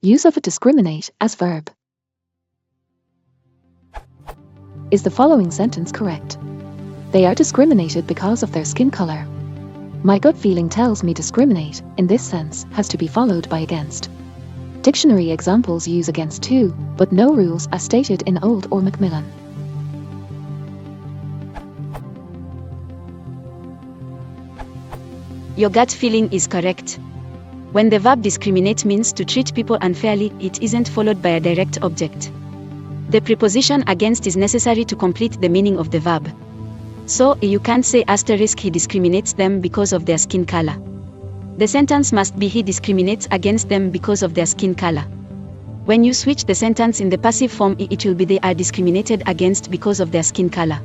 Use of a discriminate as verb. Is the following sentence correct? They are discriminated because of their skin color. My gut feeling tells me discriminate, in this sense, has to be followed by against. Dictionary examples use against too, but no rules as stated in Old or Macmillan. Your gut feeling is correct. When the verb discriminate means to treat people unfairly, it isn't followed by a direct object. The preposition against is necessary to complete the meaning of the verb. So, you can't say asterisk he discriminates them because of their skin color. The sentence must be he discriminates against them because of their skin color. When you switch the sentence in the passive form, it will be they are discriminated against because of their skin color.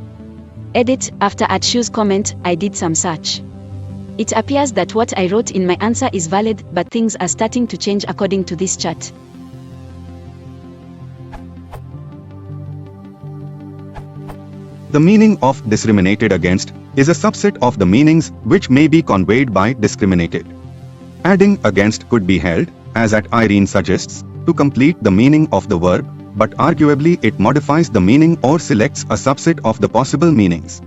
Edit, after @choose comment, I did some search. It appears that what I wrote in my answer is valid, but things are starting to change according to this chart. The meaning of discriminated against is a subset of the meanings which may be conveyed by discriminated. Adding against could be held, as Irene suggests, to complete the meaning of the verb, but arguably it modifies the meaning or selects a subset of the possible meanings.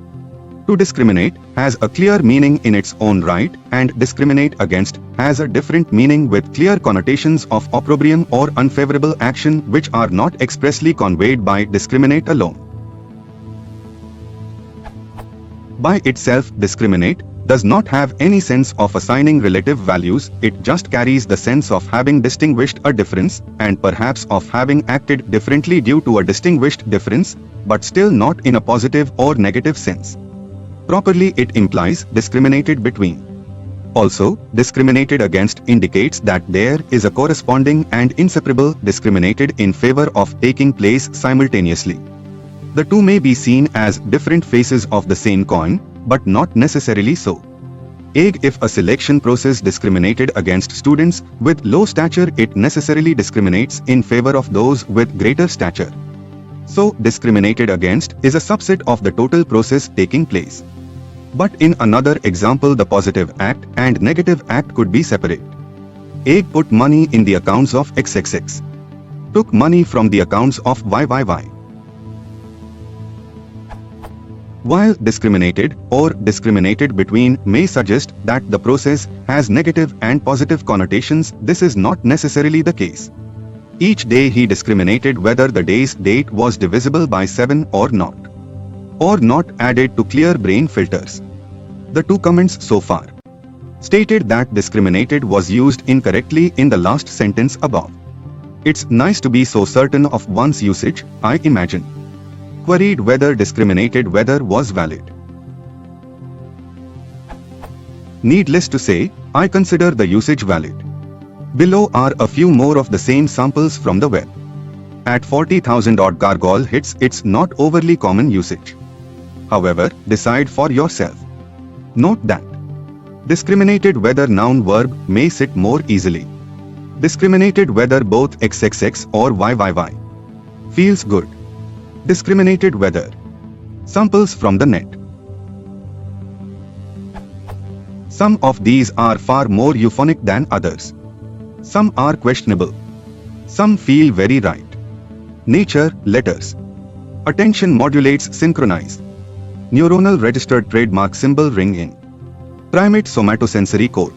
To discriminate has a clear meaning in its own right, and discriminate against has a different meaning with clear connotations of opprobrium or unfavorable action which are not expressly conveyed by discriminate alone. By itself, discriminate does not have any sense of assigning relative values, it just carries the sense of having distinguished a difference, and perhaps of having acted differently due to a distinguished difference, but still not in a positive or negative sense. Properly, it implies discriminated between. Also, discriminated against indicates that there is a corresponding and inseparable discriminated in favor of taking place simultaneously. The two may be seen as different faces of the same coin, but not necessarily so. If a selection process discriminated against students with low stature, it necessarily discriminates in favor of those with greater stature. So, discriminated against is a subset of the total process taking place. But in another example, the positive act and negative act could be separate. A put money in the accounts of XXX. Took money from the accounts of YYY. While discriminated or discriminated between may suggest that the process has negative and positive connotations, this is not necessarily the case. Each day he discriminated whether the day's date was divisible by 7 or not added to clear brain filters. The two comments so far stated that discriminated was used incorrectly in the last sentence above. It's nice to be so certain of one's usage, I imagine. Queried whether discriminated whether was valid. Needless to say, I consider the usage valid. Below are a few more of the same samples from the web. At 40,000 odd gargoyle hits, it's not overly common usage. However, decide for yourself. Note that discriminated whether noun verb may sit more easily. Discriminated whether both XXX or YYY feels good. Discriminated whether. Samples from the net. Some of these are far more euphonic than others. Some are questionable. Some feel very right. Nature, letters. Attention modulates synchronize. Neuronal registered trademark symbol ring in. Primate somatosensory code.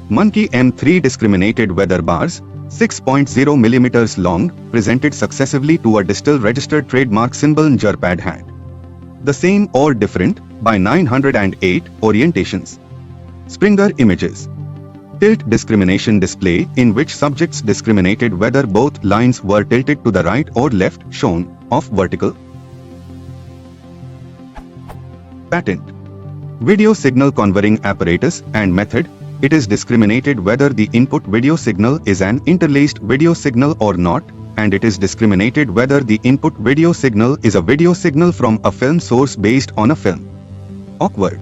Monkey M3 discriminated whether bars, 6.0 mm long, presented successively to a distal registered trademark symbol Njurpad had. The same or different, by 908, orientations. Springer images. Tilt discrimination display in which subjects discriminated whether both lines were tilted to the right or left, shown, off vertical. Patent. Video signal converting apparatus and method. It is discriminated whether the input video signal is an interlaced video signal or not, and it is discriminated whether the input video signal is a video signal from a film source based on a film. Awkward.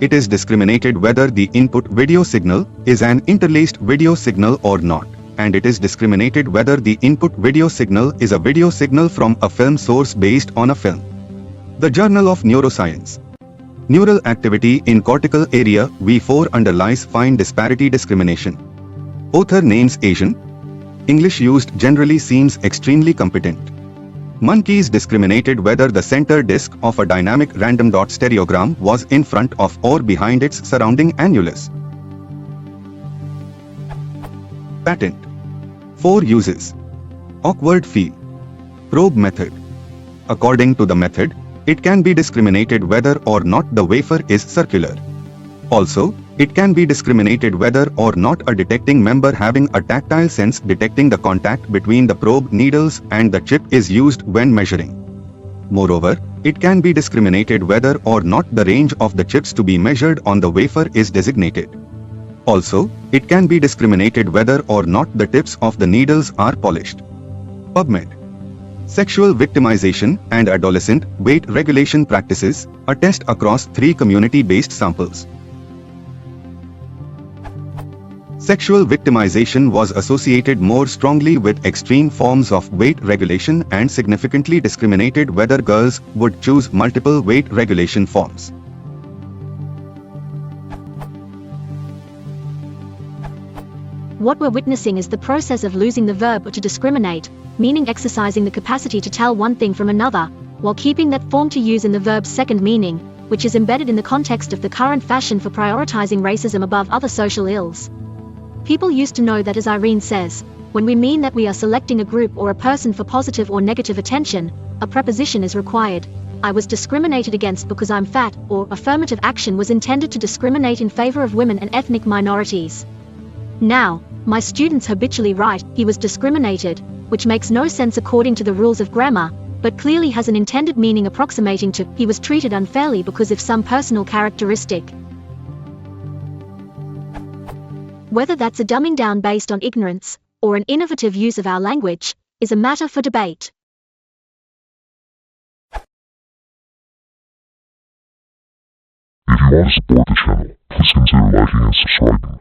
It is discriminated whether the input video signal is an interlaced video signal or not, and it is discriminated whether the input video signal is a video signal from a film source based on a film. The Journal of Neuroscience. Neural activity in cortical area V4 underlies fine disparity discrimination. Author names Asian. English used generally seems extremely competent. Monkeys discriminated whether the center disk of a dynamic random dot stereogram was in front of or behind its surrounding annulus. Patent. 4 uses. Awkward feel. Probe method. According to the method, it can be discriminated whether or not the wafer is circular. Also, it can be discriminated whether or not a detecting member having a tactile sense detecting the contact between the probe needles and the chip is used when measuring. Moreover, it can be discriminated whether or not the range of the chips to be measured on the wafer is designated. Also, it can be discriminated whether or not the tips of the needles are polished. PubMed. Sexual victimization and adolescent weight regulation practices, a test across 3 community-based samples. Sexual victimization was associated more strongly with extreme forms of weight regulation and significantly discriminated whether girls would choose multiple weight regulation forms. What we're witnessing is the process of losing the verb to discriminate, meaning exercising the capacity to tell one thing from another, while keeping that form to use in the verb's second meaning, which is embedded in the context of the current fashion for prioritizing racism above other social ills. People used to know that, as Irene says, when we mean that we are selecting a group or a person for positive or negative attention, a preposition is required. I was discriminated against because I'm fat, or affirmative action was intended to discriminate in favor of women and ethnic minorities. Now, my students habitually write, he was discriminated, which makes no sense according to the rules of grammar, but clearly has an intended meaning approximating to, he was treated unfairly because of some personal characteristic. Whether that's a dumbing down based on ignorance, or an innovative use of our language, is a matter for debate. If you want to support the channel, please consider liking and subscribing.